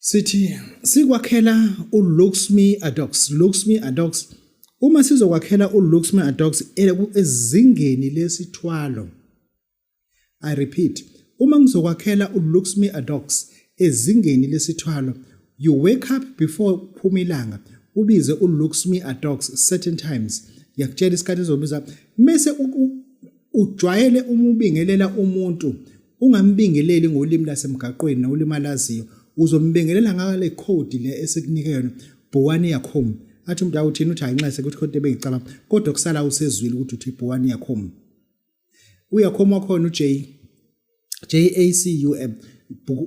Sithi sikwakhela uLuxme Addox uma sizokwakhela uLuxme Addox ezingeni lesithwalo. I repeat, uma ngizokwakhela uLuxme Addox ezingeni lesithwalo, you wake up before phumilanga ubize uLuxme Addox certain times. Ngiyakutshela isikhathi ezobiza mase ujwayele umubingelela umuntu, ungambingeleli ngolimi lasemgaqweni nolimi alaziyo, uzombingelela ngale code le esikunike yona Bhuwani Yakhom. Athi umuntu awuthini uthi ayinxese ukuthi code ebengicabanga kodwa kusala usezwile ukuthi uthi Bhuwani Yakhom. Uyakhom wakhona JACUM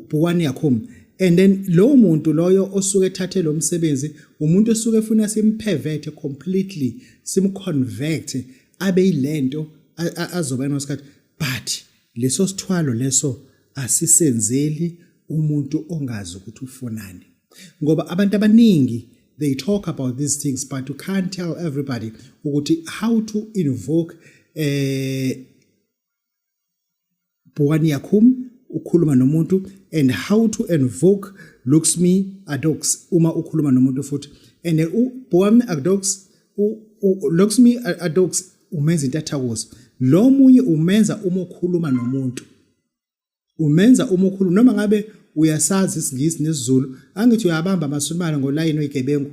Bhuwani Yakhom. And then lo muntu loyo osuke ethathe lo msebenzi umuntu osuke efuna simpervert completely, simconvert abe yilento azoba nosikhathi, but leso sithwalo leso asisenzeli umuntu ongazi ukuthi ufunani. Ngoba abantu abaningi they talk about these things but you can't tell everybody ukuthi how to invoke Bhuwani Yakhom ukhuluma nomuntu and how to invoke Luxme Addox uma ukhuluma nomuntu futhi. And Bhuwani Addox Luxme Addox umenza intathakusa, lo munye umenza uma ukhuluma nomuntu, umenza uma ukhuluma noma ngabe uyasazi isingisi nesizulu. Angithi uyabamba amasumana ngolayini oyigebengu,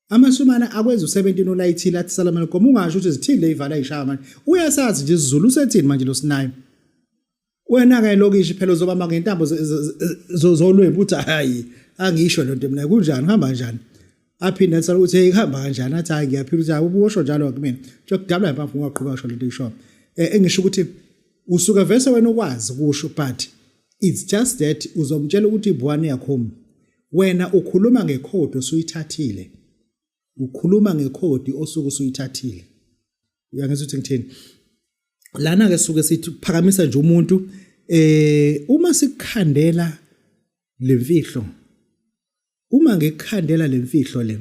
amasumana akwenza u17 olayithile athi salamu alaykum, ungasho ukuthi zithile ivala ishaya manje uyasazi nje isizulu usethini manje lo sinayo. Wena ke lokishi phela uzobamba ngentambo zolwembu uthi hayi angisho lonto mina kunjani hamba kanjani, aphinde athi ukuthi hey hamba kanjani, athi hayi ngiyaphila uthi ubusho njalo kumina njokudabula impamvu ungaqhubeka ngisho lento isho. Engisho ukuthi usuka vese wena ukwazi kusho but it's just that uzomtshela ukuthi Bhuwani Yakhom wena ukhuluma ngekhodi osuyithathile, ukhuluma ngekhodi osuke usuyithathile. Uyangizwa ukuthi ngithini lana ke suke sithi phakamisa nje umuntu uma sikukhandela lemfihlo, uma ngekukhandela lemfihlo le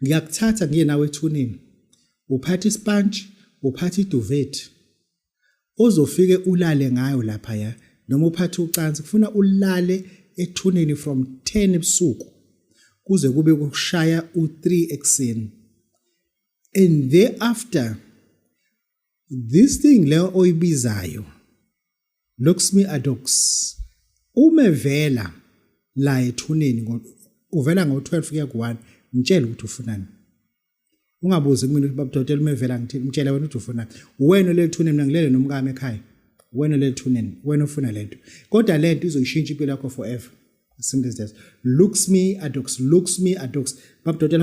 ngiyakuthatha ngiye nawe ethuneni, uphatha ispanch uphatha iduvet ozofike ulale ngayo lapha ya, noma uphathe ucansi kufuna ulale ethuneni from 10 ebusuku kuze kube kushaya u3 ekseni. And thereafter this thing le oyibizayo Luxme Addox umevela la ethuneni uvela ngo12 kuya ku1, ngitshela ukuthi ufunani. Ungabuzi kumina ukuthi babudodela umevela ngithi ngitshela wena ukuthi ufunani. Wena le ethuneni mina ngilele nomkami ekhaya, wena le ethuneni wena ufuna lento, kodwa lento izoyishintsha impilo yakho forever. Simple as that. Luxme Addox babudodela